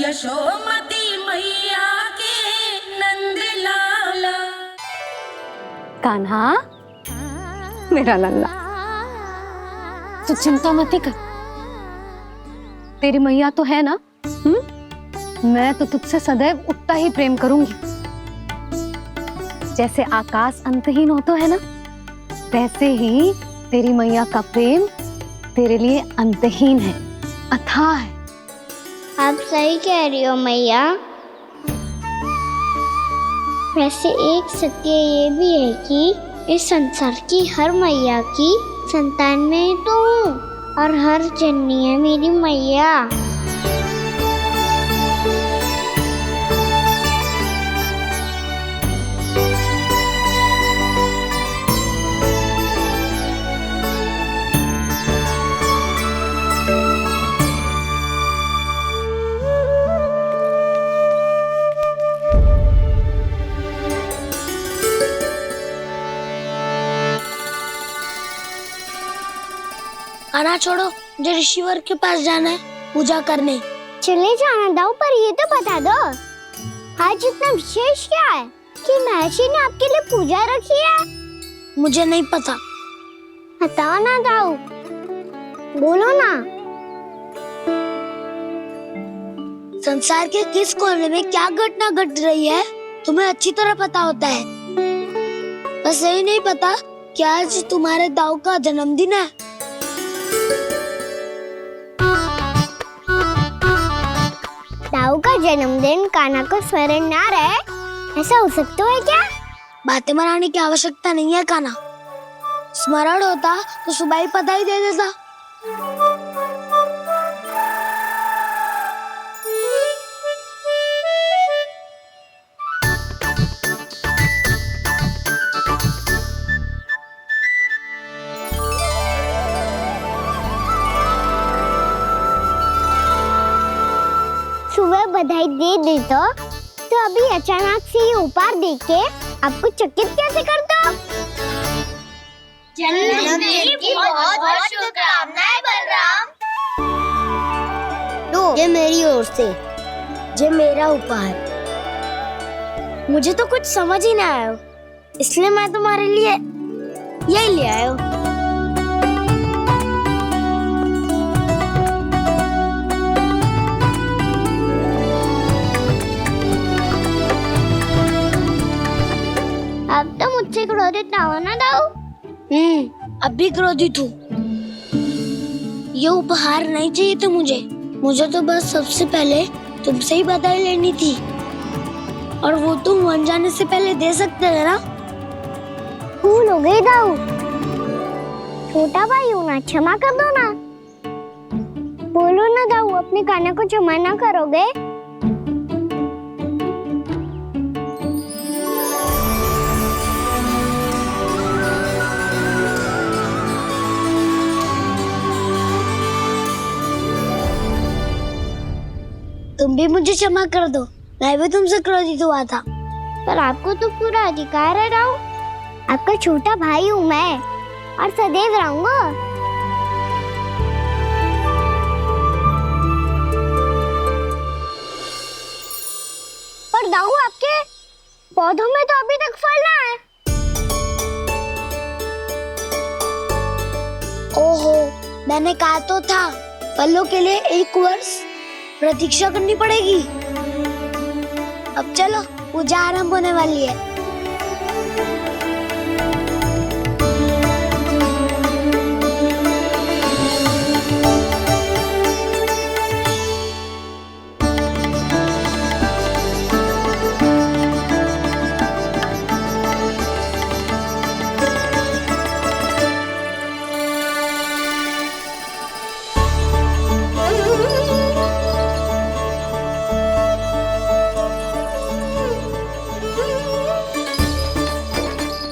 यशोमती मैया के नंद लाला। कान्हा मेरा लल्ला, तू चिंता मत कर, तेरी मैया तो है ना। मैं तो तुझसे सदैव उतना ही प्रेम करूंगी। जैसे आकाश अंतहीन होता है ना, वैसे ही तेरी मैया का प्रेम तेरे लिए अंतहीन है, अथाह है। आप सही कह रही हो मैया। वैसे एक सत्य ये भी है कि इस संसार की हर मैया की संतान में तो हूँ, और हर जननी है मेरी मैया। आना छोड़ो, मुझे ऋषिवर के पास जाना है पूजा करने। चले जाना दाऊ, पर ये तो बता दो आज इतना विशेष क्या है कि महर्षि ने आपके लिए पूजा रखी है? मुझे नहीं पता। बताओ ना दाऊ, बोलो ना। संसार के किस कोने में क्या घटना घट रही है तुम्हें अच्छी तरह पता होता है। बस यही नहीं पता कि आज तुम्हारे दाऊ का जन्मदिन है। दाऊ का जन्मदिन कान्हा को स्मरण ना रहे, ऐसा हो सकता है क्या? बातें बनाने की आवश्यकता नहीं है कान्हा। स्मरण होता तो सुबह ही पता ही दे देता। सुबह बधाई दे दी तो अभी अचानक से ये उपहार देख के आपको चकित कैसे कर दो? जन्मदिन की बहुत-बहुत शुभकामनाएं बलराम। लो, ये मेरी ओर से। ये मेरा उपहार। मुझे तो कुछ समझ ही ना आया, इसलिए मैं तुम्हारे लिए यही ले आया हूँ। अब तो मुझसे क्रोधित ना हो ना दाऊ। अब भी क्रोधित हूँ। ये उपहार नहीं चाहिए था मुझे तो बस सबसे पहले तुमसे ही बधाई लेनी थी, और वो तुम बन जाने से पहले दे सकते थे ना। भूल हो गई दाऊ, छोटा भाई हूँ ना, क्षमा कर दो ना। बोलो ना दाऊ, अपने कान्हा को क्षमा ना करोगे? तुम भी मुझे क्षमा कर दो, मैं भी तुमसे क्रोधित हुआ था। पर आपको तो पूरा अधिकार है दाऊ, आपका छोटा भाई हूँ मैं, और सदैव रहूंगा। पर दाऊ, आपके पौधों में तो अभी तक फल ना है। ओहो, मैंने कहा तो था फलों के लिए 1 वर्ष प्रतीक्षा करनी पड़ेगी। अब चलो, पूजा आरंभ होने वाली है।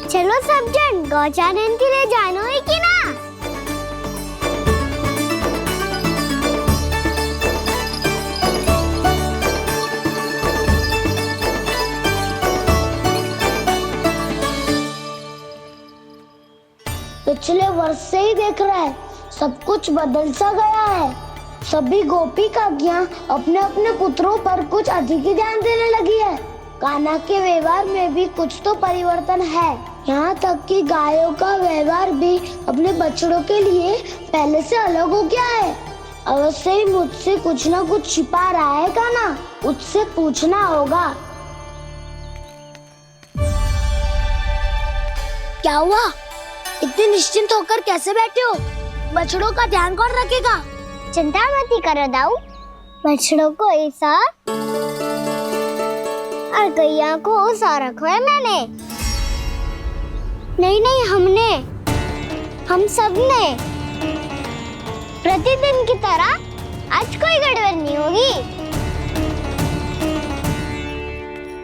चलो सब जन गौचारण के लिए जानो है कि ना? पिछले वर्ष से ही देख रहा है, सब कुछ बदल सा गया है। सभी गोपी काकियां अपने अपने पुत्रों पर कुछ अधिक ही ध्यान देने लगी है। कान्हा के व्यवहार में भी कुछ तो परिवर्तन है। यहाँ तक कि गायों का व्यवहार भी अपने बछड़ों के लिए पहले से अलग हो गया है। अवश्य ही मुझसे कुछ ना कुछ छिपा रहा है कान्हा, उससे पूछना होगा। क्या हुआ? इतने निश्चिंत होकर कैसे बैठे हो? बछड़ों का ध्यान कौन रखेगा? चिंता मत करो दाऊ, बछड़ों को ऐसा और गैया को ऐसा रखा है मैंने। नहीं, हम सब ने प्रतिदिन की तरह आज कोई गड़बड़ नहीं होगी।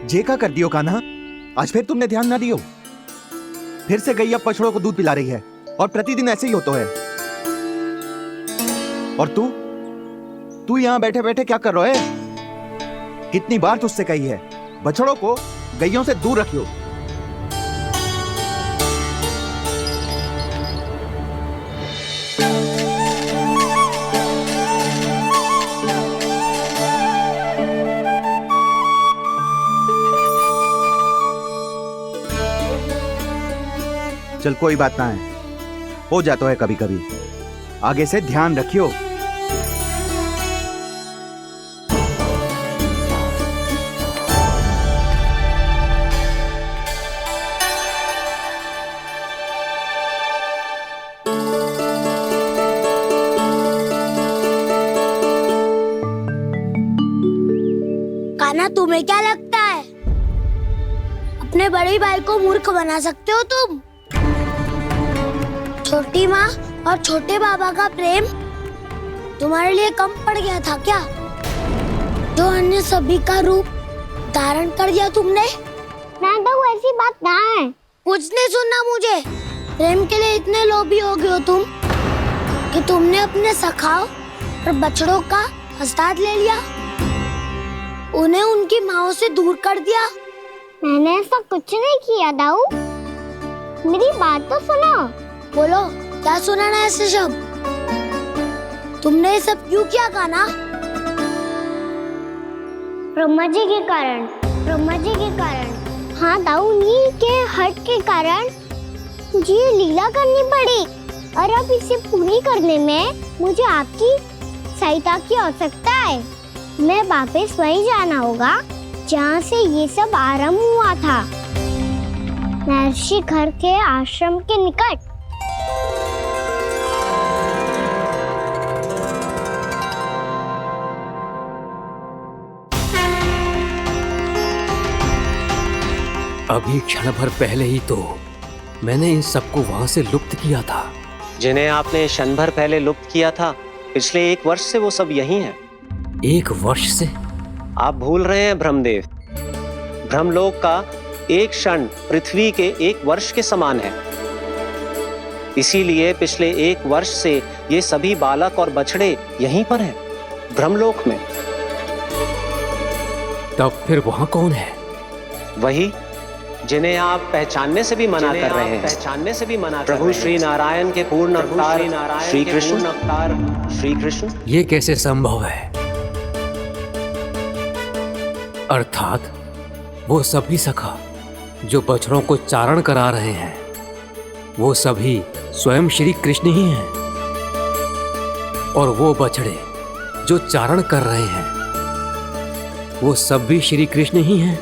जे का कर दियो कान्हा, आज फिर तुमने ध्यान ना दियो। फिर से गैया बछड़ों को दूध पिला रही है और प्रतिदिन ऐसे ही होता है। और तू यहाँ बैठे बैठे क्या कर रहा है? कितनी बार तुझसे कही है बछड़ों को गैयों से दूर रखियो। चल कोई बात ना है, हो जाता है कभी कभी। आगे से ध्यान रखियो। कान्हा, तुम्हें क्या लगता है अपने बड़े भाई को मूर्ख बना सकते हो तुम? छोटी माँ और छोटे बाबा का प्रेम तुम्हारे लिए कम पड़ गया था क्या? जो अन्य सभी का रूप धारण कर दिया तुमने? ना तो ऐसी बात ना है। कुछ नहीं सुनना मुझे। प्रेम के लिए इतने लोभी हो गए हो तुम कि तुमने अपने सखाओ और बछड़ों का हस्ताक्षर ले लिया, उन्हें उनकी माँओं से दूर कर दिया। मैंने ऐसा कुछ नहीं किया दाऊ, मेरी बात तो सुनो। बोलो, क्या सुनाना है ऐसे शब्द? तुमने ये सब क्यों किया कान्हा? ब्रह्मा जी के कारण। हाँ दाऊ, उन्हीं के हट के कारण मुझे ये लीला करनी पड़ी, और अब इसे पूरी करने में मुझे आपकी सहायता की आवश्यकता है। मैं वापस वहीं जाना होगा जहाँ से ये सब आरंभ हुआ था, महर्षि घर के आश्रम के निकट। अभी क्षण भर पहले ही तो मैंने इन सबको वहां से लुप्त किया था। जिन्हें आपने क्षण भर पहले लुप्त किया था, पिछले 1 वर्ष से वो सब यही हैं। 1 वर्ष से? आप भूल रहे हैं ब्रह्मदेव। ब्रह्मलोक का एक क्षण पृथ्वी के 1 वर्ष के समान है। इसीलिए पिछले 1 वर्ष से ये सभी बालक और बछड़े यहीं पर हैं, ब्रह्मलोक में। तब फिर वहां कौन है? वही जिन्हें आप पहचानने से भी मना कर रहे हैं। प्रभु श्री नारायण के पूर्ण अवतार श्री कृष्ण। ये कैसे संभव है? अर्थात वो सभी सखा जो बछड़ों को चारण करा रहे हैं, वो सभी स्वयं श्री कृष्ण ही हैं। और वो बछड़े जो चारण कर रहे हैं, वो सब भी श्री कृष्ण ही हैं।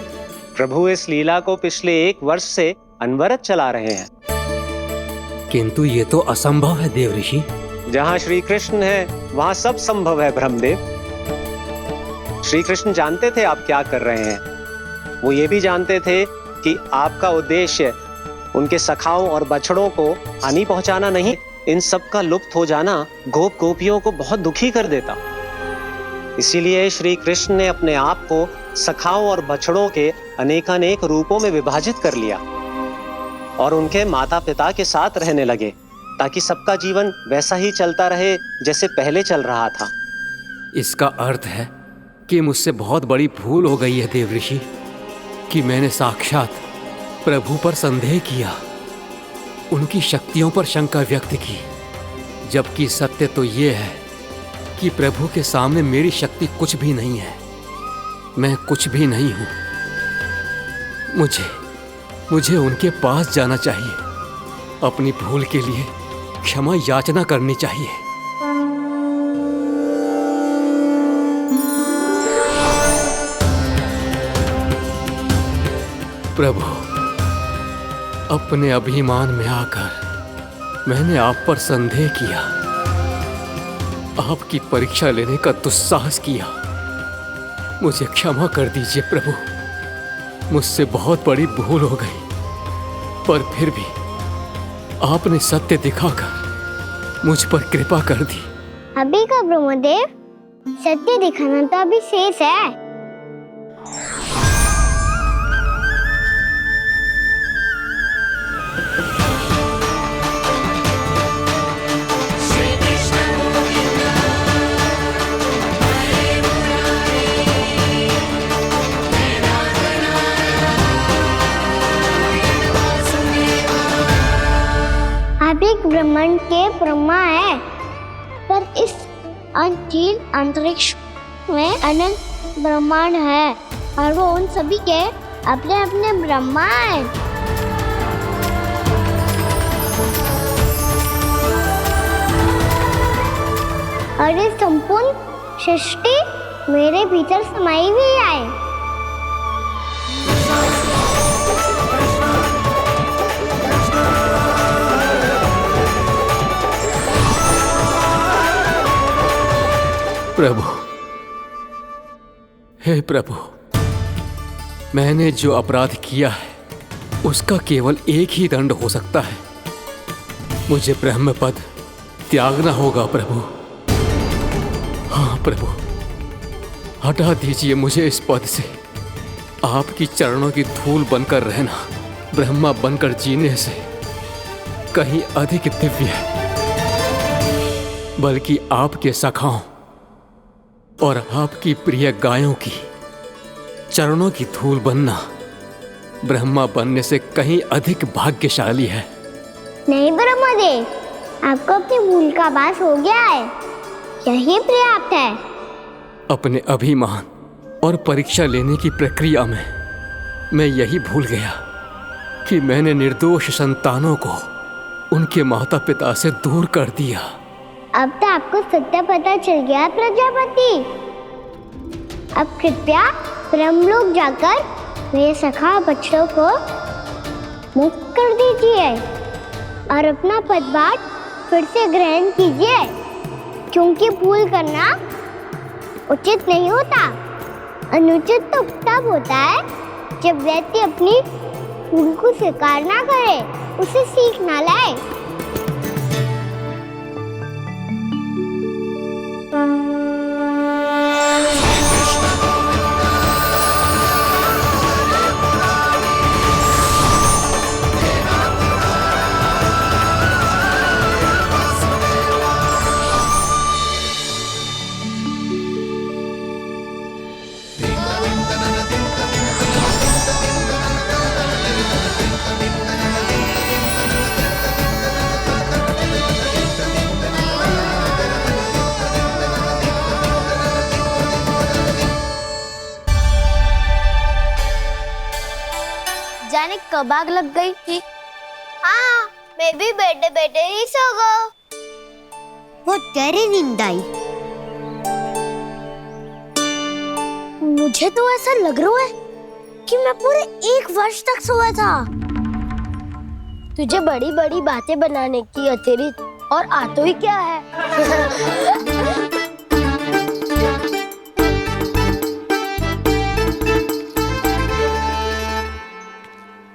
प्रभु इस लीला को पिछले 1 वर्ष से अनवरत चला रहे हैं। किंतु ये तो असंभव है देव ऋषि। जहाँ श्री कृष्ण है वहाँ सब संभव है ब्रह्मदेव। श्री कृष्ण जानते थे आप क्या कर रहे हैं। वो ये भी जानते थे कि आपका उद्देश्य उनके सखाओं और बछड़ों को हानि पहुंचाना नहीं। इन सब का लुप्त हो जाना गोप गोपियों को बहुत दुखी कर देता। इसीलिए श्री कृष्ण ने अपने आप को सखाओं और बछड़ों के अनेकानेक रूपों में विभाजित कर लिया और उनके माता पिता के साथ रहने लगे, ताकि सबका जीवन वैसा ही चलता रहे जैसे पहले चल रहा था। इसका अर्थ है कि मुझसे बहुत बड़ी भूल हो गई है देव ऋषि, कि मैंने साक्षात प्रभु पर संदेह किया, उनकी शक्तियों पर शंका व्यक्त की, जबकि सत्य तो ये है कि प्रभु के सामने मेरी शक्ति कुछ भी नहीं है। मैं कुछ भी नहीं हूं। मुझे उनके पास जाना चाहिए। अपनी भूल के लिए क्षमा याचना करनी चाहिए। प्रभु, अपने अभिमान में आकर मैंने आप पर संदेह किया, आपकी परीक्षा लेने का दुस्साहस किया। मुझे क्षमा कर दीजिए प्रभु, मुझसे बहुत बड़ी भूल हो गई। पर फिर भी आपने सत्य दिखाकर मुझ पर कृपा कर दी। अभी का ब्रह्मदेव, सत्य दिखाना तो अभी शेष है। आप एक ब्रह्मांड के ब्रह्मा है, पर इस अनंत अंतरिक्ष में अनंत ब्रह्मांड है और वो उन सभी के अपने अपने ब्रह्मा है। और ये संपूर्ण सृष्टि मेरे भीतर समाई हुई है। प्रभु, हे प्रभु, मैंने जो अपराध किया है उसका केवल एक ही दंड हो सकता है। मुझे ब्रह्म पद त्यागना होगा प्रभु। हाँ प्रभु, हटा दीजिए मुझे इस पद से। आपकी चरणों की धूल बनकर रहना ब्रह्मा बनकर जीने से कहीं अधिक दिव्य है। बल्कि आपके सखाओं और आपकी प्रिय गायों की चरणों की धूल बनना ब्रह्मा बनने से कहीं अधिक भाग्यशाली है। नहीं ब्रह्मदेव, आपको अपनी भूल का आभास हो गया है, यही पर्याप्त है। अपने अभिमान और परीक्षा लेने की प्रक्रिया में मैं यही भूल गया कि मैंने निर्दोष संतानों को उनके माता पिता से दूर कर दिया। अब तो आपको सत्य पता चल गया प्रजापति। अब कृपया ब्रह्मलोक जाकर मेरे सखा बच्चों को मुक्त कर दीजिए और अपना पदभार फिर से ग्रहण कीजिए, क्योंकि भूल करना उचित नहीं होता। अनुचित तो तब होता है जब व्यक्ति अपनी भूल को स्वीकार ना करे, उसे सीख ना लाए। जाने कब आग लग गई थी। हाँ, मैं भी बैठे बैठे ही सो गया। वो तेरी नींद आई। मुझे तो ऐसा लग रहा है कि मैं पूरे 1 वर्ष तक सोया था। तुझे बड़ी बड़ी बातें बनाने की अतिरिक्त और आता ही क्या है।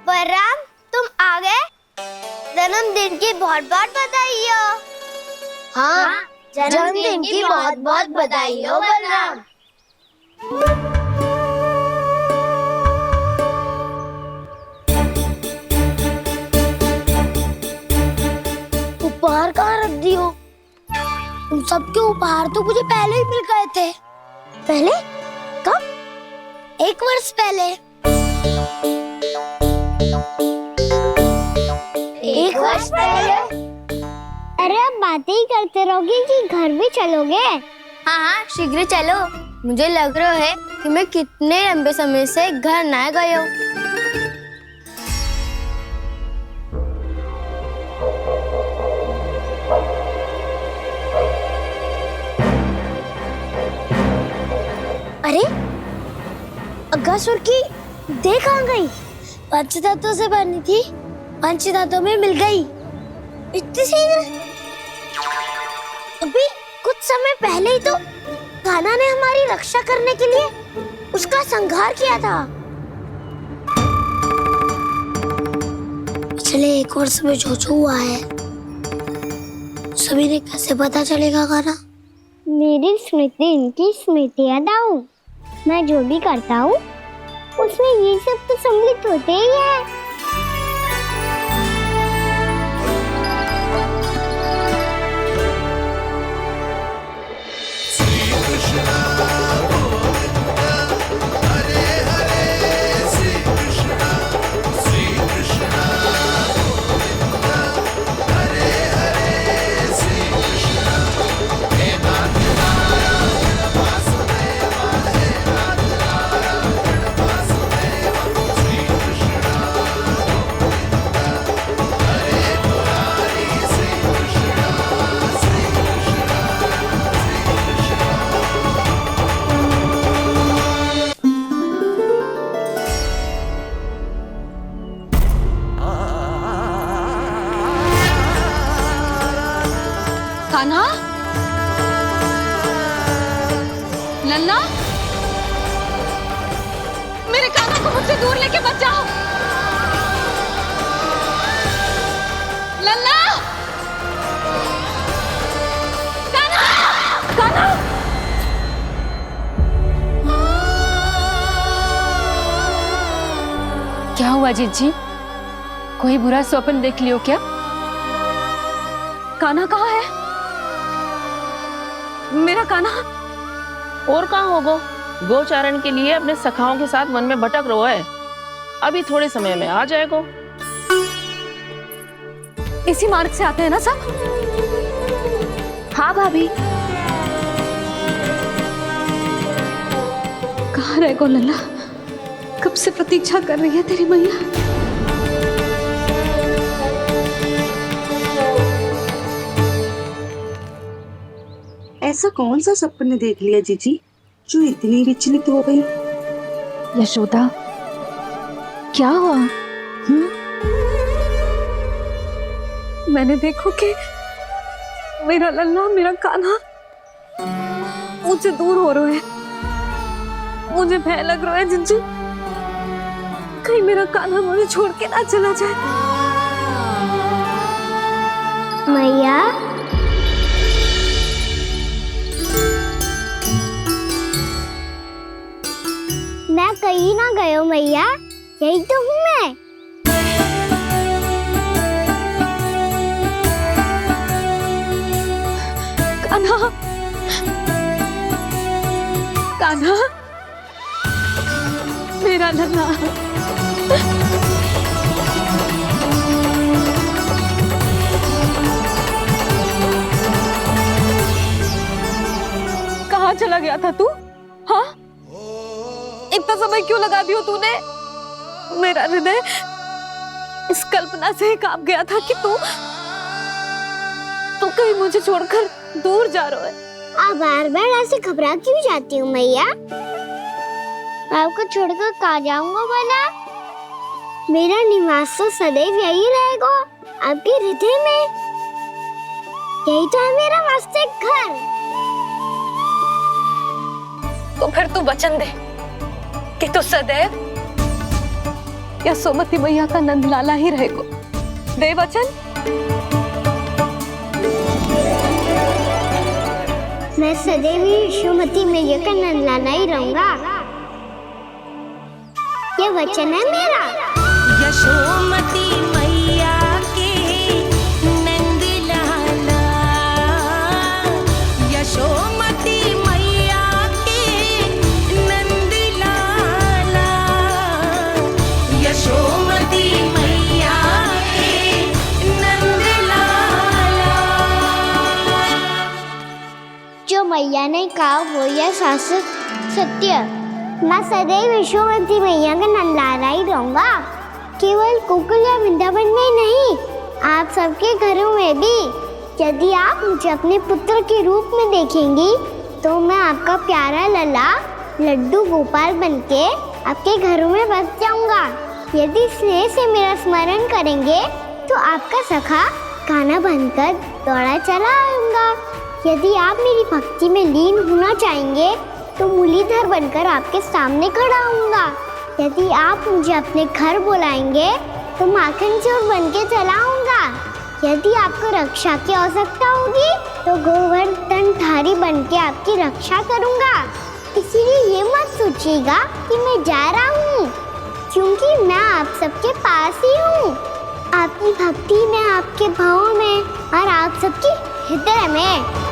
बलराम, तुम आ गए? जन्मदिन की बहुत बहुत बधाई हो। हाँ, जन्मदिन की बहुत बहुत बधाई हो बलराम। उपहार कहाँ रख दी हो? उन सबके उपहार तो मुझे पहले ही मिल गए थे। पहले? कब? 1 वर्ष पहले। 1 वर्ष पहले? अरे अब बातें ही करते रहोगे कि घर भी चलोगे? हाँ हाँ शीघ्र चलो। मुझे लग रहा है कि मैं कितने लंबे समय से घर ना गई हूँ। अरे अगासुर की देह कहाँ गई? पंचतत्वों से बनी थी, पंचतत्वों में मिल गई। इतनी शीघ्र? अभी कुछ समय पहले ही तो कान्हा ने हमारी रक्षा करने के लिए उसका संहार किया था। पिछले 1 वर्ष में जो जो हुआ है सभी ने कैसे पता चलेगा कान्हा? मेरी स्मृति इनकी स्मृति है दाऊ। मैं जो भी करता हूँ उसमें ये सब तो सम्मिलित होते ही है। कान्हा, लल्ला, मेरे कान्हा को मुझसे दूर लेके मत जाओ। लल्ला, कान्हा, कान्हा। क्या हुआ जीजी? कोई बुरा स्वप्न देख लियो क्या? कान्हा कहाँ है? मेरा कान्हा? और कहाँ होगो? गोचारण के लिए अपने सखाओं के साथ वन में भटक रहा है। अभी थोड़े समय में आ जाएगा। इसी मार्ग से आते हैं ना सब? हाँ भाभी। कहाँ रह गो लल्ला? कब से प्रतीक्षा कर रही है तेरी मैया। ऐसा कौन सा सपने देख लिया जीजी जो इतनी विचलित हो गई? यशोदा, क्या हुआ? मैंने देखो कि मेरा लल्ला, मेरा कान्हा मुझसे दूर हो रहे हैं। मुझे भय लग रहा है जिंजू, कहीं मेरा कान्हा मुझे छोड़ के ना चला जाए। मैया, मैं कहीं ना गया हूँ मैया, यही तो हूँ मैं। कान्हा, कान्हा, मेरा लल्ला। कहाँ चला गया था तू? हाँ, इतना समय क्यों लगा दियो तूने? मेरा हृदय इस कल्पना से ही कांप गया था कि तू कहीं मुझे छोड़कर दूर जा रहा है। आप बार बार ऐसे घबरा क्यों जाती हूँ मैया? आपको छोड़कर कहाँ जाऊंगा भला? मेरा निवास तो सदैव यही रहेगा, आपके हृदय में। यही तो है मेरा वास्तविक घर। तो फिर तू वचन दे कि तू सदैव यशोमती मैया का नंदलाला ही रहेगा। दे वचन। मैं सदैव यशोमती मैया का नंदलाला ही रहूंगा, ये वचन है मेरा। यशोमती मैया के नंदलाला, यशोमती मैया के नंदलाला, यशोमती मैया के नंदलाला। जो मैया ने ने कहा वो यह शाश्वत सत्य। मैं सदैव यशोमती मैया का नंदलाला ही रहूंगा, केवल गोकुल या वृंदावन में नहीं, आप सबके घरों में भी। यदि आप मुझे अपने पुत्र के रूप में देखेंगी तो मैं आपका प्यारा लला लड्डू गोपाल बनके आपके घरों में बस जाऊंगा। यदि स्नेह से मेरा स्मरण करेंगे तो आपका सखा गाना बनकर दौड़ा चला आऊंगा। यदि आप मेरी भक्ति में लीन होना चाहेंगे तो मुरलीधर बनकर आपके सामने खड़ा होऊंगा। यदि आप मुझे अपने घर बुलाएंगे तो माखन चोर बनके चला आऊंगा। यदि आपको रक्षा की आवश्यकता होगी तो गोवर्धनधारी बनके आपकी रक्षा करूंगा। इसीलिए ये मत सोचिएगा कि मैं जा रहा हूँ, क्योंकि मैं आप सबके पास ही हूँ, आपकी भक्ति में, आपके भाव में और आप सबके हृदय में।